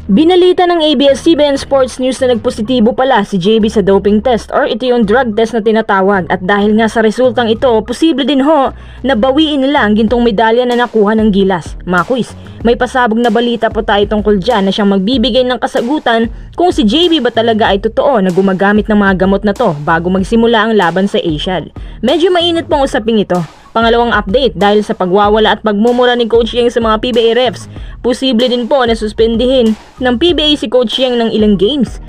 Binalita ng ABS-CBN Sports News na nagpositibo pala si JB sa doping test or ito yung drug test na tinatawag, at dahil nga sa resultang ito, posible din ho na bawiin nila ang gintong medalya na nakuha ng Gilas. Mga quiz, may pasabog na balita po tayo tungkol dyan na siyang magbibigay ng kasagutan kung si JB ba talaga ay totoo na gumagamit ng mga gamot na to bago magsimula ang laban sa Asian. Medyo mainit pong usaping ito. Pangalawang update, dahil sa pagwawala at pagmumura ni Coach Yeng sa mga PBA refs, posible din po na suspendihin ng PBA si Coach Yeng ng ilang games.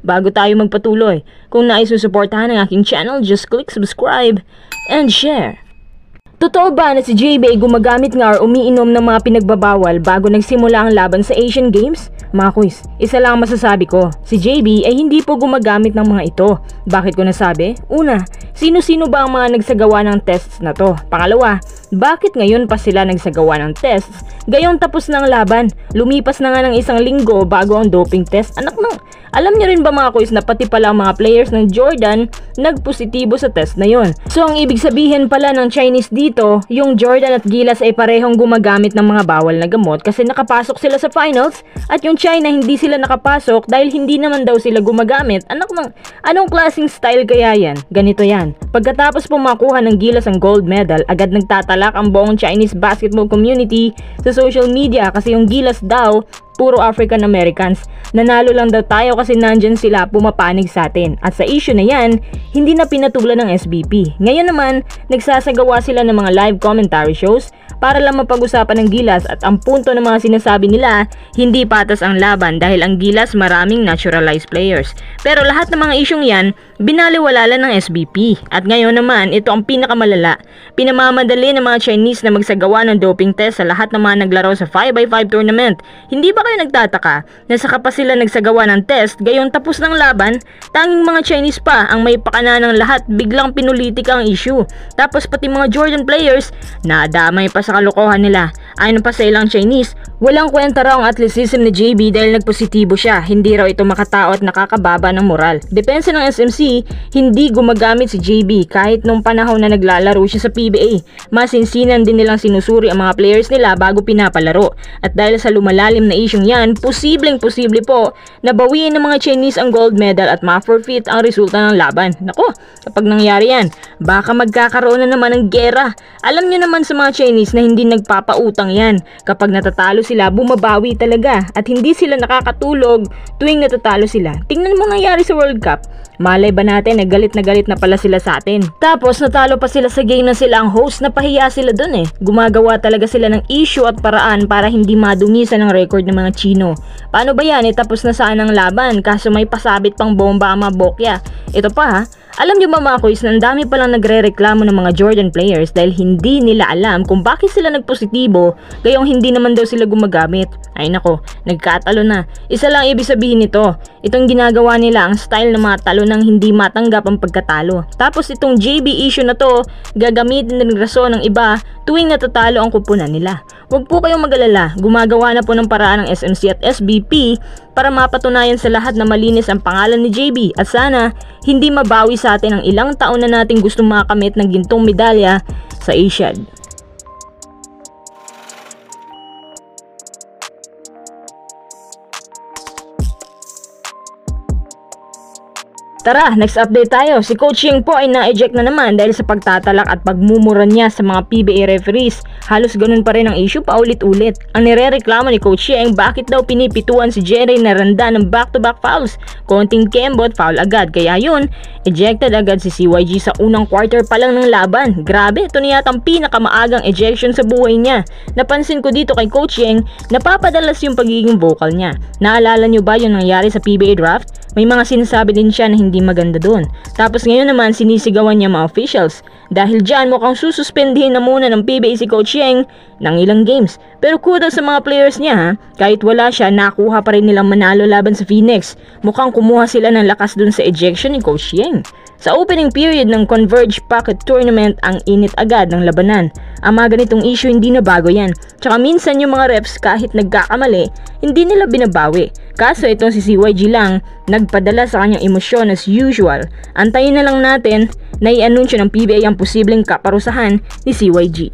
Bago tayo magpatuloy, kung nais susuportahan ang aking channel, just click subscribe and share. Totoo ba na si JB ay gumagamit nga or umiinom ng mga pinagbabawal bago nagsimula ang laban sa Asian Games? Mga quiz, isa lang masasabi ko, si JB ay hindi po gumagamit ng mga ito. Bakit ko nasabi? Una, sino-sino ba ang mga nagsagawa ng tests na to? Pangalawa, bakit ngayon pa sila nagsagawa ng tests? Gayong tapos ng laban, lumipas na nga ng isang linggo bago ang doping test. Anak nang, alam niyo rin ba mga quiz na pati pala ang mga players ng Jordan nagpositibo sa test na yon? So ang ibig sabihin pala ng Chinese dito, yung Jordan at Gilas ay parehong gumagamit ng mga bawal na gamot kasi nakapasok sila sa finals, at yung China hindi sila nakapasok dahil hindi naman daw sila gumagamit. Anak ng, anong klaseng style kaya yan? Ganito yan. Pagkatapos po makuha ng Gilas ang gold medal, agad nagtatalak ang buong Chinese basketball community sa social media kasi yung Gilas daw puro African Americans. Nanalo lang daw tayo kasi nandyan sila pumapanig sa atin. At sa issue na yan, hindi na pinatulan ng SBP. Ngayon naman, nagsasagawa sila ng mga live commentary shows para lang mapag-usapan ng Gilas, at ang punto ng mga sinasabi nila, hindi patas ang laban dahil ang Gilas maraming naturalized players. Pero lahat ng mga isyong yan, binaliwala ng SBP. At ngayon naman, ito ang pinakamalala. Pinamamadali ng mga Chinese na magsagawa ng doping test sa lahat ng mga naglaro sa 5x5 tournament. Hindi ba kayo nagtataka na saka pa sila nagsagawa ng test, gayong tapos ng laban, tanging mga Chinese pa ang may pakana ng lahat, biglang pinulitika ang issue. Tapos pati mga Jordan players, nadamay pa sa kalokohan nila. Ayon pa sa ilang Chinese, walang kwenta raw ang athleticism ni JB dahil nagpositibo siya. Hindi raw ito makatao at nakakababa ng moral. Depensa ng SMC, hindi gumagamit si JB kahit nung panahon na naglalaro siya sa PBA. Masinsinan din nilang sinusuri ang mga players nila bago pinapalaro. At dahil sa lumalalim na isyong yan, posible po na bawiin ng mga Chinese ang gold medal at ma-forfeit ang resulta ng laban. Nako, kapag nangyari yan, baka magkakaroon na naman ng gera. Alam nyo naman sa mga Chinese na hindi nagpapautang yan. Kapag natatalo sila, bumabawi talaga at hindi sila nakakatulog tuwing natatalo sila. Tingnan mo nangyari sa World Cup. Malay ba natin na galit na pala sila sa atin? Tapos natalo pa sila sa game na sila ang host, napahiya sila dun eh. Gumagawa talaga sila ng issue at paraan para hindi madungisan ang record ng mga Chino. Paano ba yan? Tapos na saan ang laban kaso may pasabit pang bomba ang mga bokya. Ito pa ha, alam nyo ba mga quiz na ang dami palang nagre-reklamo ng mga Jordan players dahil hindi nila alam kung bakit sila nagpositibo gayong hindi naman daw sila gumagamit. Ay nako, nagkatalo na. Isa lang ibig sabihin nito, itong ginagawa nila ang style ng mga talo nang hindi matanggap ang pagkatalo. Tapos itong JB issue na to, gagamitin ng rason ng iba tuwing natatalo ang kupunan nila. Huwag po kayong mag-alala, gumagawa na po ng paraan ng SMC at SBP para mapatunayan sa lahat na malinis ang pangalan ni JB at sana hindi mabawi sa atin ang ilang taon na nating gustong makamit ng gintong medalya sa Asian. Tara, next update tayo. Si Coach Yeng po ay na-eject na naman dahil sa pagtatalak at pagmumura niya sa mga PBA referees. Halos ganun pa rin ang issue paulit-ulit. Ang nirereklamo ni Coach Yeng, bakit daw pinipituan si Jerry na randa ng back-to-back fouls? Konting kembot, foul agad. Kaya yun, ejected agad si CYG sa unang quarter pa lang ng laban. Grabe, ito na yatang pinakamaagang ejection sa buhay niya. Napansin ko dito kay Coach Yeng, napapadalas yung pagiging vocal niya. Naalala nyo ba yung nangyari sa PBA draft? May mga sinasabi din siya na hindi maganda doon. Tapos ngayon naman sinisigawan niya mga officials. Dahil dyan mukhang sususpendihin na muna ng PBA si Coach Yeng ng ilang games. Pero kudos sa mga players niya ha. Kahit wala siya, nakuha pa rin nilang manalo laban sa Phoenix. Mukhang kumuha sila ng lakas dun sa ejection ni Coach Yeng. Sa opening period ng Converge Pocket Tournament, ang init agad ng labanan. Ang mga ganitong issue hindi na bago yan. Tsaka minsan yung mga refs kahit nagkakamali, hindi nila binabawi. Kaso itong si CYG lang, nagpadala sa kanyang emosyon as usual. Antayin na lang natin na i-anunsyo ng PBA ang posibleng kaparusahan ni CYG.